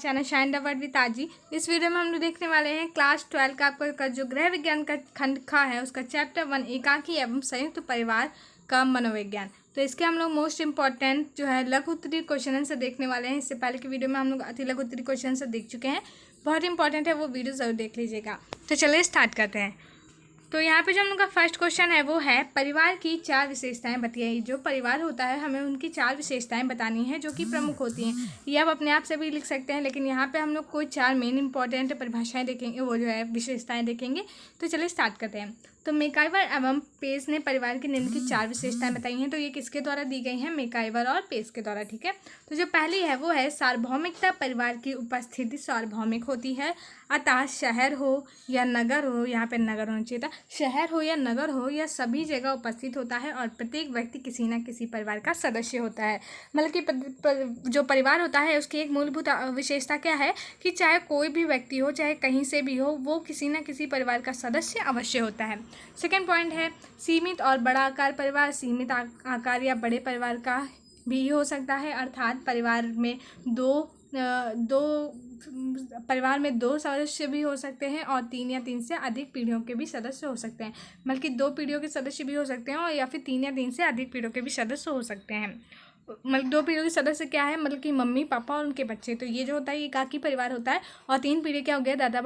Channel shine the word with ताजी। इस video में हम लोग देखने वाले हैं क्लास 12 का आपका जो गृह विज्ञान का खंड खा है उसका चैप्टर 1 एकाकी एवं संयुक्त परिवार का मनोविज्ञान। तो इसके हम लोग मोस्ट इंपॉर्टेंट जो है लघु उत्तरीय क्वेश्चन आंसर देखने वाले हैं। इससे पहले की वीडियो में हम लोग अति लघु उत्तरीय क्वेश्चन आंसर देख चुके हैं, बहुत इंपॉर्टेंट है, वो वीडियो ज़रूर देख लीजिएगा। तो चलिए स्टार्ट करते हैं। तो यहाँ पे जो हम लोग का फर्स्ट क्वेश्चन है वो है परिवार की 4 विशेषताएं बताइए। जो परिवार होता है हमें उनकी 4 विशेषताएं बतानी है जो कि प्रमुख होती हैं। ये आप अपने आप से भी लिख सकते हैं, लेकिन यहाँ पे हम लोग कोई 4 मेन इंपॉर्टेंट परिभाषाएं देखेंगे, वो जो है विशेषताएं देखेंगे। तो चलिए स्टार्ट करते हैं। तो मैकाइवर एवं पेस ने परिवार की निम्न की 4 विशेषताएं बताई हैं। तो ये किसके द्वारा दी गई हैं? मैकाइवर और पेस के द्वारा, ठीक है। तो जो पहली है वो है सार्वभौमिकता। परिवार की उपस्थिति सार्वभौमिक होती है, अतः शहर हो या नगर हो, यहाँ पे नगर होना चाहिए था, शहर हो या नगर हो या सभी जगह उपस्थित होता है और प्रत्येक व्यक्ति किसी न किसी परिवार का सदस्य होता है। मतलब कि जो परिवार होता है उसकी एक मूलभूत विशेषता क्या है कि चाहे कोई भी व्यक्ति हो, चाहे कहीं से भी हो, वो किसी न किसी परिवार का सदस्य अवश्य होता है। सेकेंड पॉइंट है सीमित और बड़ा आकार परिवार। सीमित आकार या बड़े परिवार का भी हो सकता है, अर्थात परिवार में परिवार में 2 सदस्य भी हो सकते हैं और 3 या 3 से अधिक पीढ़ियों के भी सदस्य हो सकते हैं। मतलब कि 2 पीढ़ियों के सदस्य भी हो सकते हैं और या फिर 3 या 3 से अधिक पीढ़ियों के भी सदस्य हो सकते हैं। मतलब 2 पीढ़ियों के सदस्य क्या है? मतलब कि मम्मी पापा और उनके बच्चे। तो ये जो होता है ये एकाकी परिवार होता है। और 3 पीढ़ी क्या हो गया? दादा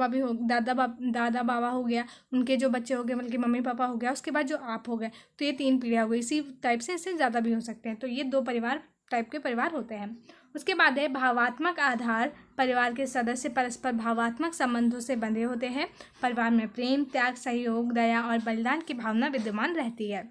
बाबा हो गया, उनके जो बच्चे हो गए, मतलब कि मम्मी पापा हो गया, उसके बाद जो आप हो गए। तो ये 3 पीढ़ियाँ हो गई। इसी टाइप से इससे ज़्यादा भी हो सकते हैं। तो ये 2 परिवार टाइप के परिवार होते हैं। उसके बाद है भावात्मक आधार। परिवार के सदस्य परस्पर भावात्मक संबंधों से बंधे होते हैं। परिवार में प्रेम, त्याग, सहयोग, दया और बलिदान की भावना विद्यमान रहती है।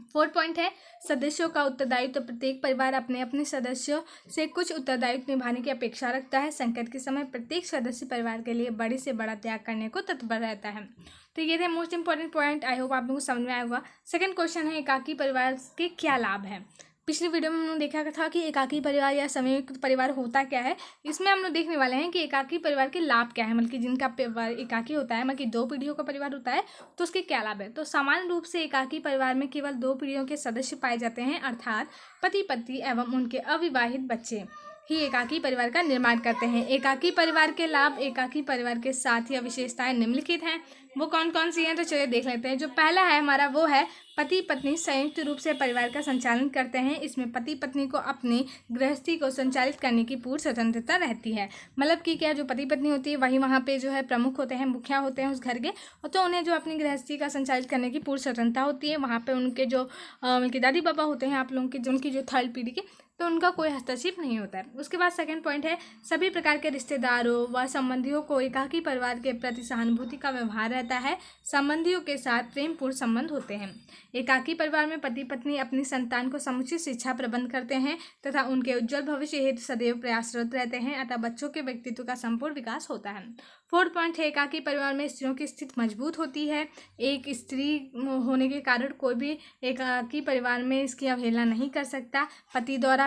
4th पॉइंट है सदस्यों का उत्तरदायित्व। तो प्रत्येक परिवार अपने अपने सदस्यों से कुछ उत्तरदायित्व निभाने की अपेक्षा रखता है। संकट के समय प्रत्येक सदस्य परिवार के लिए बड़े से बड़ा त्याग करने को तत्पर रहता है। तो ये थे most important point. I hope आप लोगों को समझ में आया होगा। सेकंड क्वेश्चन है एकाकी परिवार के क्या लाभ हैं। पिछली वीडियो में हमने देखा था कि एकाकी परिवार या संयुक्त परिवार होता क्या है। इसमें हम लोग देखने वाले हैं कि एकाकी परिवार के लाभ क्या है। मतलब कि जिनका परिवार एकाकी होता है, मतलब कि 2 पीढ़ियों का परिवार होता है, तो उसके क्या लाभ है। तो सामान्य रूप से एकाकी परिवार में केवल 2 पीढ़ियों के सदस्य पाए जाते हैं, अर्थात पति पत्नी एवं उनके अविवाहित बच्चे ही एकाकी परिवार का निर्माण करते हैं। एकाकी परिवार के लाभ। एकाकी परिवार के साथ या विशेषताएं निम्नलिखित हैं। वो कौन कौन सी हैं? तो चलिए देख लेते हैं। जो पहला है हमारा वो है पति पत्नी संयुक्त रूप से परिवार का संचालन करते हैं। इसमें पति पत्नी को अपनी गृहस्थी को संचालित करने की पूर्ण स्वतंत्रता रहती है। मतलब कि क्या, जो पति पत्नी होती है वही वहाँ पे जो है प्रमुख होते हैं, मुखिया होते हैं उस घर के, और तो उन्हें जो अपनी गृहस्थी का संचालित करने की पूर्ण स्वतंत्रता होती है। वहाँ पे उनके जो उनके दादी पापा होते हैं, आप लोगों की जो उनकी जो 3rd पीढ़ी के, तो उनका कोई हस्तक्षेप नहीं होता है। उसके बाद सेकंड पॉइंट है सभी प्रकार के रिश्तेदारों व संबंधियों को एकाकी परिवार के प्रति सहानुभूति का व्यवहार रहता है। संबंधियों के साथ प्रेमपूर्ण संबंध होते हैं। एकाकी परिवार में पति पत्नी अपनी संतान को समुचित शिक्षा प्रबंध करते हैं तथा उनके उज्जवल भविष्य हेतु सदैव प्रयासरत रहते हैं, अतः बच्चों के व्यक्तित्व का संपूर्ण विकास होता है। 4th पॉइंट है एकाकी परिवार में स्त्रियों की स्थिति मजबूत होती है। एक स्त्री होने के कारण कोई भी एकाकी परिवार में इसकी अवहेलना नहीं कर सकता। पति द्वारा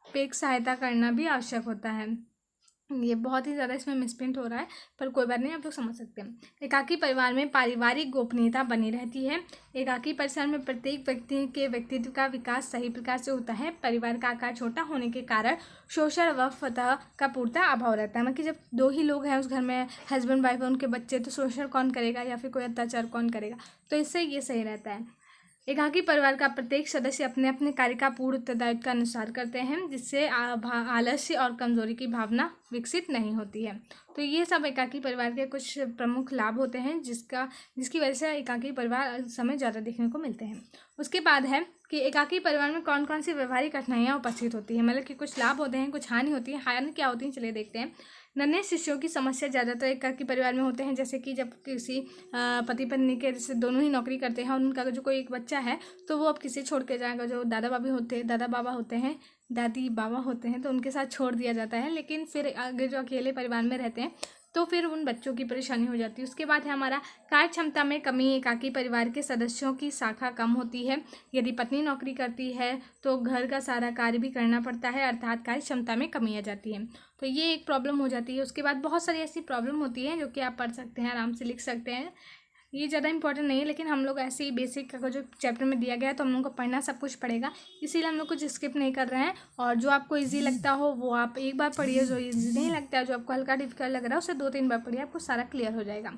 पेक सहायता करना भी आवश्यक होता है। ये बहुत ही ज़्यादा इसमें मिसप्रिंट हो रहा है, पर कोई बात नहीं, आप लोग समझ सकते हैं। एकाकी परिवार में पारिवारिक गोपनीयता बनी रहती है। एकाकी परिवार में प्रत्येक व्यक्ति के व्यक्तित्व का विकास सही प्रकार से होता है। परिवार का आकार छोटा होने के कारण शोषण व फतह का पूर्णतः अभाव रहता है। मतलब कि जब 2 ही लोग हैं उस घर में, हस्बैंड वाइफ और उनके बच्चे, तो शोषण कौन करेगा या फिर कोई अत्याचार कौन करेगा। तो इससे ये सही रहता है। एकाकी परिवार का प्रत्येक सदस्य अपने अपने कार्य का पूर्ण उत्तरदायित्व का अनुसार करते हैं, जिससे आलस्य और कमजोरी की भावना विकसित नहीं होती है। तो ये सब एकाकी परिवार के कुछ प्रमुख लाभ होते हैं जिसकी वजह से एकाकी परिवार समय ज़्यादा देखने को मिलते हैं। उसके बाद है कि एकाकी परिवार में कौन कौन सी व्यवहारिक कठिनाइयाँ उपस्थित होती हैं। मतलब कि कुछ लाभ होते हैं, कुछ हानि होती है। हानि क्या होती है चलिए देखते हैं। नन्हे शिष्यों की समस्या ज़्यादातर एकाकी परिवार में होते हैं। जैसे कि जब किसी पति पत्नी के जैसे दोनों ही नौकरी करते हैं और उनका जो कोई एक बच्चा है तो वो अब किसी छोड़ के जाएगा। जो दादा बाबा होते हैं, दादी बाबा होते हैं, तो उनके साथ छोड़ दिया जाता है। लेकिन फिर आगे जो अकेले परिवार में रहते हैं तो फिर उन बच्चों की परेशानी हो जाती है। उसके बाद है हमारा कार्य क्षमता में कमी। एकाकी परिवार के सदस्यों की शाखा कम होती है। यदि पत्नी नौकरी करती है तो घर का सारा कार्य भी करना पड़ता है, अर्थात कार्य क्षमता में कमी आ जाती है। तो ये एक प्रॉब्लम हो जाती है। उसके बाद बहुत सारी ऐसी प्रॉब्लम होती है जो कि आप पढ़ सकते हैं, आराम से लिख सकते हैं। ये ज़्यादा इंपॉर्टेंट नहीं है, लेकिन हम लोग ऐसे ही बेसिक का जो चैप्टर में दिया गया है तो हम लोग को पढ़ना सब कुछ पड़ेगा, इसीलिए हम लोग कुछ स्किप नहीं कर रहे हैं। और जो आपको ईजी लगता हो वो आप एक बार पढ़िए, जो ईजी नहीं लगता है, जो आपको हल्का डिफिकल्ट लग रहा है उसे 2-3 बार पढ़िए, आपको सारा क्लियर हो जाएगा।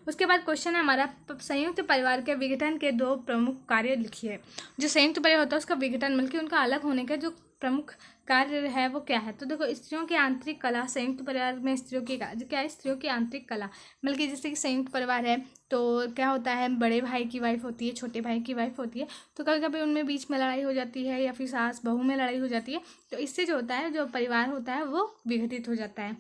उसके बाद क्वेश्चन है हमारा, संयुक्त परिवार के विघटन के 2 प्रमुख कार्य लिखिए। जो संयुक्त परिवार होता है उसका विघटन मतलब कि उनका अलग होने का जो प्रमुख कार्य है वो क्या है। तो देखो, स्त्रियों की आंतरिक कला, संयुक्त परिवार में स्त्रियों की क्या है, स्त्रियों की आंतरिक कला, मतलब कि जैसे कि संयुक्त परिवार है तो क्या होता है, बड़े भाई की वाइफ होती है, छोटे भाई की वाइफ होती है, तो कभी कभी उनमें बीच में लड़ाई हो जाती है या फिर सास बहू में लड़ाई हो जाती है, तो इससे जो होता है, जो परिवार होता है वो विघटित हो जाता है।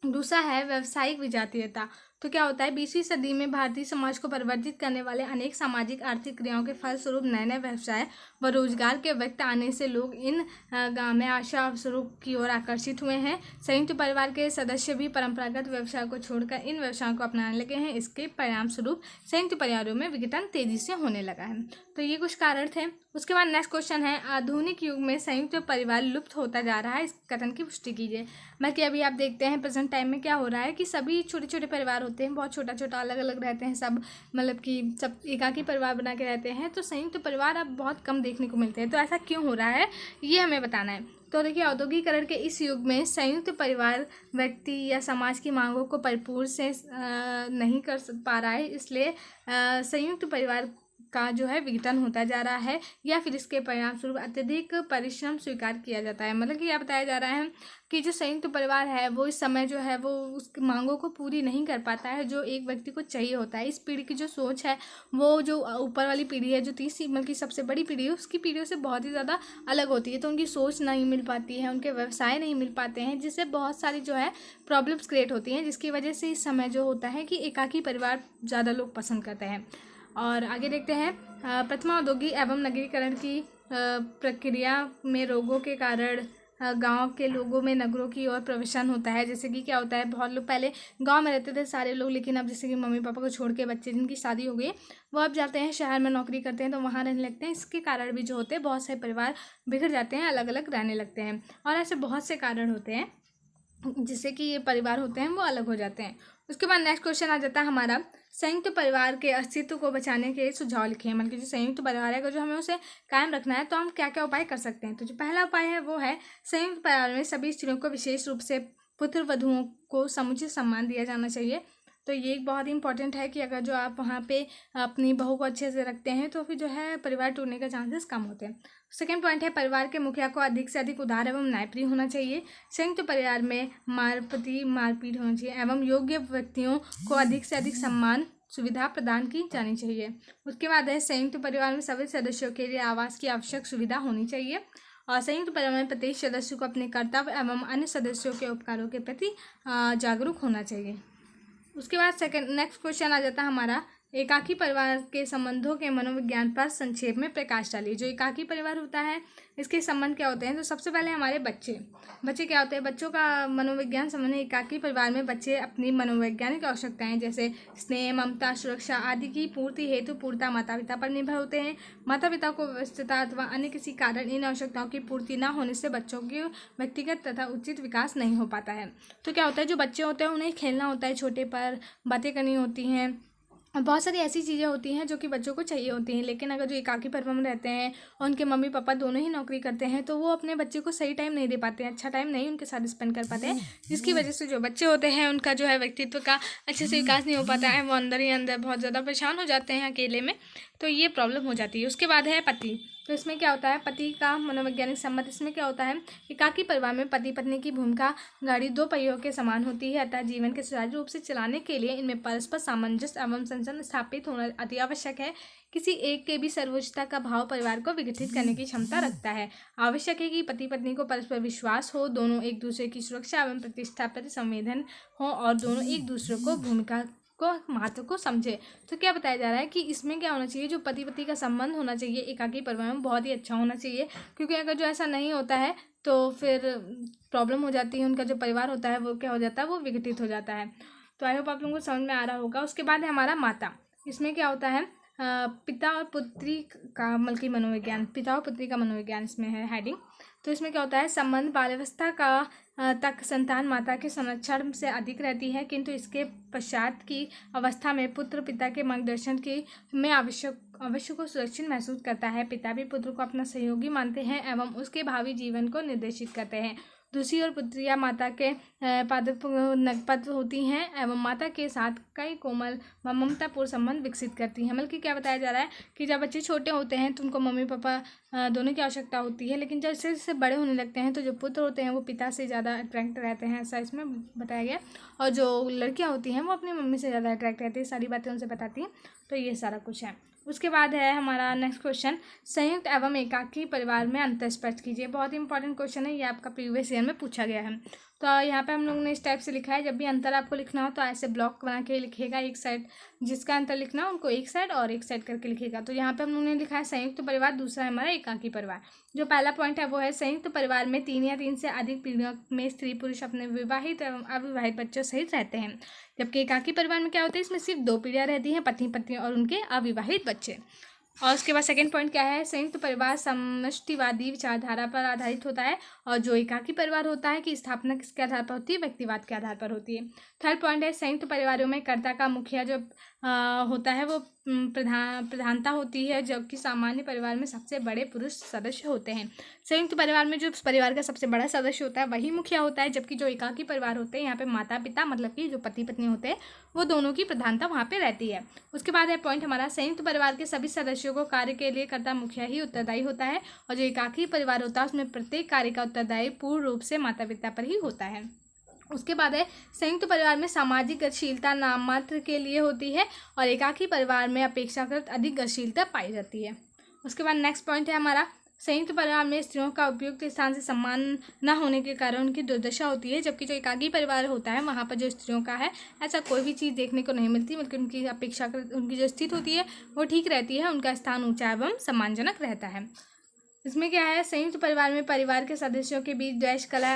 दूसरा है व्यावसायिक विजातीयता। तो क्या होता है, 20वीं सदी में भारतीय समाज को परिवर्तित करने वाले अनेक सामाजिक आर्थिक क्रियाओं के फलस्वरूप नए नए व्यवसाय व रोजगार के व्यक्त आने से लोग इन गाँव में आशा अवसरों की ओर आकर्षित हुए हैं। संयुक्त परिवार के सदस्य भी परंपरागत व्यवसाय को छोड़कर इन व्यवसायों को अपनाने लगे हैं। इसके परिणाम स्वरूप संयुक्त परिवारों में विघटन तेजी से होने लगा है। तो ये कुछ कारण थे। उसके बाद नेक्स्ट क्वेश्चन है, आधुनिक युग में संयुक्त परिवार लुप्त होता जा रहा है, इस कथन की पुष्टि कीजिए। मतलब कि अभी आप देखते हैं प्रेजेंट टाइम में क्या हो रहा है कि सभी छोटे छोटे परिवार होते हैं, बहुत छोटा छोटा अलग अलग रहते हैं सब, मतलब कि सब एकाकी परिवार बना के रहते हैं, तो संयुक्त परिवार अब बहुत कम देखने को मिलते हैं। तो ऐसा क्यों हो रहा है ये हमें बताना है। तो देखिए, औद्योगिकरण के इस युग में संयुक्त परिवार व्यक्ति या समाज की मांगों को परिपूर्ण से नहीं कर पा रहा है, इसलिए संयुक्त परिवार का जो है विघटन होता जा रहा है, या फिर इसके परिणाम स्वरूप अत्यधिक परिश्रम स्वीकार किया जाता है। मतलब कि यह बताया जा रहा है कि जो संयुक्त परिवार है वो इस समय जो है वो उस मांगों को पूरी नहीं कर पाता है जो एक व्यक्ति को चाहिए होता है। इस पीढ़ी की जो सोच है वो जो ऊपर वाली पीढ़ी है, जो तीसरी मतलब की सबसे बड़ी पीढ़ी है, उसकी पीढ़ियों से बहुत ही ज़्यादा अलग होती है, तो उनकी सोच नहीं मिल पाती है, उनके व्यवसाय नहीं मिल पाते हैं, जिससे बहुत सारी जो है प्रॉब्लम्स क्रिएट होती हैं, जिसकी वजह से इस समय जो होता है कि एकाकी परिवार ज़्यादा लोग पसंद करते हैं। और आगे देखते हैं, प्रथम औद्योगिक एवं नगरीकरण की प्रक्रिया में रोगों के कारण गांव के लोगों में नगरों की ओर प्रवेशन होता है। जैसे कि क्या होता है, बहुत लोग पहले गांव में रहते थे सारे लोग, लेकिन अब जैसे कि मम्मी पापा को छोड़ के बच्चे जिनकी शादी हो गई वो अब जाते हैं शहर में नौकरी करते हैं, तो वहाँ रहने लगते हैं। इसके कारण भी जो होते हैं बहुत सारे परिवार बिगड़ जाते हैं, अलग अलग रहने लगते हैं, और ऐसे बहुत से कारण होते हैं जिससे कि ये परिवार होते हैं वो अलग हो जाते हैं। उसके बाद नेक्स्ट क्वेश्चन आ जाता है हमारा, संयुक्त परिवार के अस्तित्व को बचाने के सुझाव लिखिए। मतलब कि जो संयुक्त परिवार है अगर जो हमें उसे कायम रखना है तो हम क्या क्या उपाय कर सकते हैं। तो जो पहला उपाय है वो है, संयुक्त परिवार में सभी स्त्रियों को विशेष रूप से पुत्र वधुओं को समुचित सम्मान दिया जाना चाहिए। तो ये एक बहुत ही इंपॉर्टेंट है कि अगर जो आप वहाँ पे अपनी बहू को अच्छे से रखते हैं तो फिर जो है परिवार टूटने के चांसेस कम होते हैं। सेकेंड पॉइंट है, परिवार के मुखिया को अधिक से अधिक उदार एवं न्यायप्रिय होना चाहिए। संयुक्त परिवार में मारपीट होनी चाहिए एवं योग्य व्यक्तियों को अधिक से अधिक सम्मान सुविधा प्रदान की जानी चाहिए। उसके बाद है, संयुक्त परिवार में सभी सदस्यों के लिए आवास की आवश्यक सुविधा होनी चाहिए। और संयुक्त परिवार में प्रत्येक सदस्य को अपने कर्तव्य एवं अन्य सदस्यों के उपकारों के प्रति जागरूक होना चाहिए। उसके बाद नेक्स्ट क्वेश्चन आ जाता है हमारा, एकाकी परिवार के संबंधों के मनोविज्ञान पर संक्षेप में प्रकाश डालिए। जो एकाकी परिवार होता है इसके संबंध क्या होते हैं। तो सबसे पहले हमारे बच्चे क्या होते हैं, बच्चों का मनोविज्ञान संबंध। एकाकी परिवार में बच्चे अपनी मनोवैज्ञानिक आवश्यकताएं जैसे स्नेह, ममता, सुरक्षा आदि की पूर्ति हेतु पूर्णतः माता पिता पर निर्भर होते हैं। माता पिता को व्यस्तता अथवा अन्य किसी कारण इन आवश्यकताओं की पूर्ति न होने से बच्चों के व्यक्तिगत तथा उचित विकास नहीं हो पाता है। तो क्या होता है, जो बच्चे होते हैं उन्हें खेलना होता है, छोटे पर बातें करनी होती हैं, और बहुत सारी ऐसी चीज़ें होती हैं जो कि बच्चों को चाहिए होती हैं। लेकिन अगर जो एकाकी परिवार में रहते हैं और उनके मम्मी पापा दोनों ही नौकरी करते हैं तो वो अपने बच्चे को सही टाइम नहीं दे पाते हैं, अच्छा टाइम नहीं उनके साथ स्पेंड कर पाते हैं, जिसकी वजह से जो बच्चे होते हैं उनका जो है व्यक्तित्व का अच्छे से विकास नहीं हो पाता है, वो अंदर ही अंदर बहुत ज़्यादा परेशान हो जाते हैं अकेले में, तो ये प्रॉब्लम हो जाती है। उसके बाद है पति। तो इसमें क्या होता है, पति का मनोवैज्ञानिक संबंध। इसमें क्या होता है, एकाकी परिवार में पति पत्नी की भूमिका गाड़ी 2 पहियों के समान होती है, अतः जीवन के सुचारू रूप से चलाने के लिए इनमें परस्पर सामंजस्य एवं संतुलन स्थापित होना अति आवश्यक है। किसी एक के भी सर्वोच्चता का भाव परिवार को विघटित करने की क्षमता रखता है। आवश्यक है कि पति पत्नी को परस्पर विश्वास हो, दोनों एक दूसरे की सुरक्षा एवं प्रतिष्ठा प्रति संवेदन हो, और दोनों एक दूसरे को भूमिका को महत्व को समझे। तो क्या बताया जा रहा है कि इसमें क्या होना चाहिए, जो पति पत्नी का संबंध होना चाहिए एकाकी परिवार में बहुत ही अच्छा होना चाहिए, क्योंकि अगर जो ऐसा नहीं होता है तो फिर प्रॉब्लम हो जाती है, उनका जो परिवार होता है वो क्या हो जाता है, वो विघटित हो जाता है। तो आई होप आप लोगों को समझ में आ रहा होगा। उसके बाद है हमारा माता। इसमें क्या होता है, पिता और पुत्री का मतलब मनोविज्ञान, पिता और पुत्री का मनोविज्ञान इसमें है हेडिंग। तो इसमें क्या होता है, संबंध बाल्यावस्था का तक संतान माता के संरक्षण से अधिक रहती है, किंतु इसके पश्चात की अवस्था में पुत्र पिता के मार्गदर्शन की में अवश्य को सुरक्षित महसूस करता है। पिता भी पुत्र को अपना सहयोगी मानते हैं एवं उसके भावी जीवन को निर्देशित करते हैं। दूसरी ओर पुत्रियां माता के नगपद होती हैं एवं माता के साथ कई कोमल व ममतापूर्ण संबंध विकसित करती हैं। बल्कि क्या बताया जा रहा है कि जब बच्चे छोटे होते हैं तो उनको मम्मी पापा दोनों की आवश्यकता होती है, लेकिन जैसे जैसे बड़े होने लगते हैं तो जो पुत्र होते हैं वो पिता से ज़्यादा अट्रैक्ट रहते हैं, ऐसा इसमें बताया गया। और जो लड़कियाँ होती हैं वो अपनी मम्मी से ज़्यादा अट्रैक्ट रहती है, सारी बातें उनसे बताती हैं। तो ये सारा कुछ है। उसके बाद है हमारा नेक्स्ट क्वेश्चन, संयुक्त एवं एकाकी परिवार में अंतर स्पष्ट कीजिए। बहुत ही इंपॉर्टेंट क्वेश्चन है, ये आपका प्रीवियस ईयर में पूछा गया है। तो यहाँ पे हम लोगों ने इस टाइप से लिखा है, जब भी अंतर आपको लिखना हो तो ऐसे ब्लॉक बना के लिखेगा, एक साइड जिसका अंतर लिखना हो उनको एक साइड और एक साइड करके लिखेगा। तो यहाँ पे हम लोगों ने लिखा है संयुक्त परिवार, दूसरा है हमारा एकाकी परिवार। जो पहला पॉइंट है वो है संयुक्त परिवार में 3 या 3 से अधिक पीढ़ियों में स्त्री पुरुष अपने विवाहित एवं अविवाहित बच्चों सहित रहते हैं, जबकि एकाकी परिवार में क्या होता है, इसमें सिर्फ 2 पीढ़ियाँ रहती हैं, पति पत्नी और उनके अविवाहित बच्चे। और उसके बाद सेकंड पॉइंट क्या है, संयुक्त परिवार समष्टिवादी विचारधारा पर आधारित होता है, और जो एकाकी परिवार होता है कि स्थापना किसके आधार पर होती है, व्यक्तिवाद के आधार पर होती है। थर्ड पॉइंट है संयुक्त परिवारों में कर्ता का मुखिया जो होता है वो प्रधानता होती है, जबकि सामान्य परिवार में सबसे बड़े पुरुष सदस्य होते हैं। संयुक्त परिवार में जो परिवार का सबसे बड़ा सदस्य होता है वही मुखिया होता है, जबकि जो एकाकी परिवार होते हैं यहाँ पे माता पिता मतलब कि जो पति पत्नी होते हैं वो दोनों की प्रधानता वहाँ पे रहती है। उसके बाद है पॉइंट हमारा, संयुक्त परिवार के सभी सदस्यों को कार्य के लिए कर्ता मुखिया ही उत्तरदायी होता है, और जो एकाकी परिवार होता है उसमें प्रत्येक कार्य का उत्तरदायी पूर्ण रूप से माता पिता पर ही होता है। उसके बाद है संयुक्त परिवार में सामाजिक गतिशीलता नाम मात्र के लिए होती है, और एकाकी परिवार में अपेक्षाकृत अधिक गतिशीलता पाई जाती है। उसके बाद नेक्स्ट पॉइंट है हमारा, संयुक्त परिवार में स्त्रियों का उपयुक्त स्थान से सम्मान न होने के कारण उनकी दुर्दशा होती है, जबकि जो एकाकी परिवार होता है वहाँ पर जो स्त्रियों का है ऐसा कोई भी चीज़ देखने को नहीं मिलती, बल्कि उनकी अपेक्षाकृत उनकी जो स्थिति होती है वो ठीक रहती है, उनका स्थान ऊंचा एवं सम्मानजनक रहता है। इसमें क्या है, संयुक्त परिवार में परिवार के सदस्यों के बीच द्वेष कला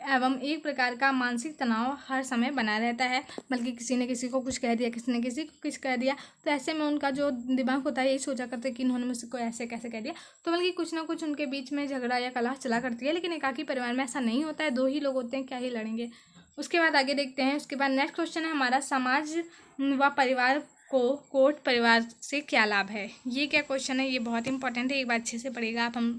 एवं एक प्रकार का मानसिक तनाव हर समय बना रहता है, बल्कि किसी ने किसी को कुछ कह दिया, किसी ने किसी को कुछ कह दिया, तो ऐसे में उनका जो दिमाग होता है यही सोचा करते हैं कि इन्होंने मुझसे को ऐसे कैसे कह दिया, तो बल्कि कुछ ना कुछ उनके बीच में झगड़ा या कलह चला करती है। लेकिन एकाकी परिवार में ऐसा नहीं होता है, 2 ही लोग होते हैं, क्या ही लड़ेंगे। उसके बाद आगे देखते हैं। उसके बाद नेक्स्ट क्वेश्चन है हमारा, समाज व परिवार को कोट परिवार से क्या लाभ है। ये क्या क्वेश्चन है, ये बहुत इंपॉर्टेंट है, एक बार अच्छे से पढ़ेगा आप। हम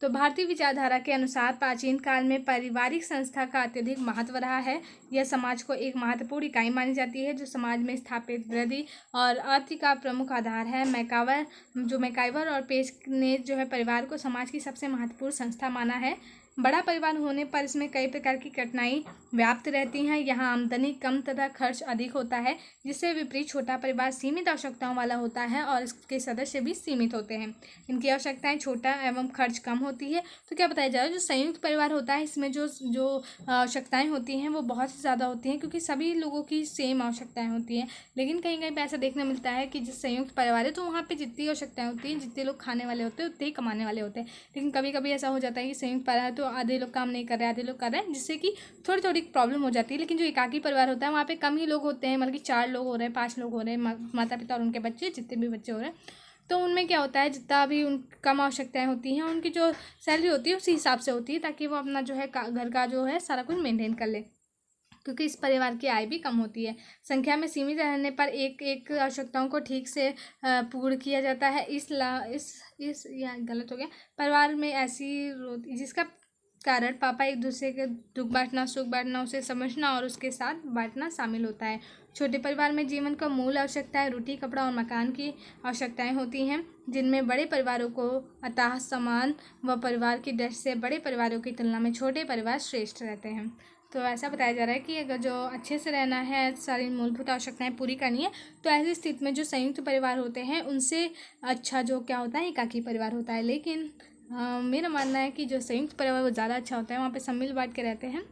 तो भारतीय विचारधारा के अनुसार प्राचीन काल में पारिवारिक संस्था का अत्यधिक महत्व रहा है। यह समाज को एक महत्वपूर्ण इकाई मानी जाती है जो समाज में स्थापित वृद्धि और अर्थ का प्रमुख आधार है। मैकाइवर और पेज ने जो है परिवार को समाज की सबसे महत्वपूर्ण संस्था माना है। बड़ा परिवार होने पर इसमें कई प्रकार की कठिनाई व्याप्त रहती हैं। यहाँ आमदनी कम तथा खर्च अधिक होता है, जिससे विपरीत छोटा परिवार सीमित आवश्यकताओं वाला होता है और इसके सदस्य भी सीमित होते हैं। इनकी आवश्यकताएं छोटा एवं खर्च कम होती है। तो क्या बताया जा रहा है, जो संयुक्त परिवार होता है इसमें जो आवश्यकताएं होती हैं वो बहुत ही ज़्यादा होती हैं, क्योंकि सभी लोगों की सेम आवश्यकताएं होती हैं। लेकिन कहीं कहीं पर ऐसा देखने मिलता है कि जिस संयुक्त परिवार है तो वहाँ पर जितनी आवश्यकताएँ होती हैं, जितने लोग खाने वाले होते हैं उतने ही कमाने वाले होते हैं। लेकिन कभी कभी ऐसा हो जाता है कि संयुक्त परिवार तो आधे लोग काम नहीं कर रहे, आधे लोग कर रहे हैं, जिससे कि थोड़ी थोड़ी प्रॉब्लम हो जाती है। लेकिन जो एकाकी परिवार होता है वहाँ पे कम ही लोग होते हैं, मतलब कि 4 लोग हो रहे हैं, 5 लोग हो रहे हैं, माता पिता और उनके बच्चे, जितने भी बच्चे हो रहे हैं, तो उनमें क्या होता है, जितना भी उन कम आवश्यकताएं होती हैं उनकी जो सैलरी होती है उसी हिसाब से होती है, ताकि वो अपना जो है घर का जो है सारा कुछ मेनटेन कर ले, क्योंकि इस परिवार की आय भी कम होती है। संख्या में सीमित रहने पर एक आवश्यकताओं को ठीक से पूर्ण किया जाता है। इस या गलत हो गया, परिवार में ऐसी जिसका कारण पापा एक दूसरे के दुख बांटना, सुख बांटना, उसे समझना और उसके साथ बांटना शामिल होता है। छोटे परिवार में जीवन का मूल आवश्यकताएं रोटी, कपड़ा और मकान की आवश्यकताएं होती हैं, जिनमें बड़े परिवारों को अतः समान व परिवार की दृष्टि से बड़े परिवारों की तुलना में छोटे परिवार श्रेष्ठ रहते हैं। तो ऐसा बताया जा रहा है कि अगर जो अच्छे से रहना है, सारी मूलभूत आवश्यकताएं पूरी करनी है, तो ऐसी स्थिति में जो संयुक्त परिवार होते हैं उनसे अच्छा जो क्या होता है, एकाकी परिवार होता है। लेकिन मेरा मानना है कि जो संयुक्त परिवार वो ज़्यादा अच्छा होता है, वहाँ पे सब मिल बांट के रहते हैं।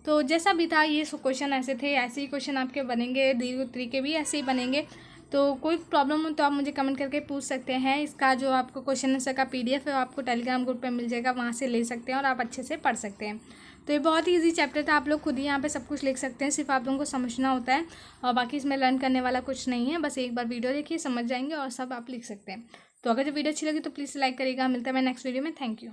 तो जैसा भी था, ये क्वेश्चन ऐसे थे, ऐसे ही क्वेश्चन आपके बनेंगे, दीर्घ उत्तरी के भी ऐसे ही बनेंगे। तो कोई प्रॉब्लम हो तो आप मुझे कमेंट करके पूछ सकते हैं। इसका जो आपको क्वेश्चन आंसर का PDF है आपको टेलीग्राम ग्रुप पे मिल जाएगा, वहाँ से ले सकते हैं और आप अच्छे से पढ़ सकते हैं। तो ये बहुत ही ईजी चैप्टर था, आप लोग खुद ही यहाँ पे सब कुछ लिख सकते हैं, सिर्फ आप लोगों को समझना होता है और बाकी इसमें लर्न करने वाला कुछ नहीं है। बस एक बार वीडियो देखिए, समझ जाएंगे और सब आप लिख सकते हैं। तो अगर जो वीडियो अच्छी लगी तो प्लीज़ लाइक करिएगा। मिलता है मैं नेक्स्ट वीडियो में। Thank you.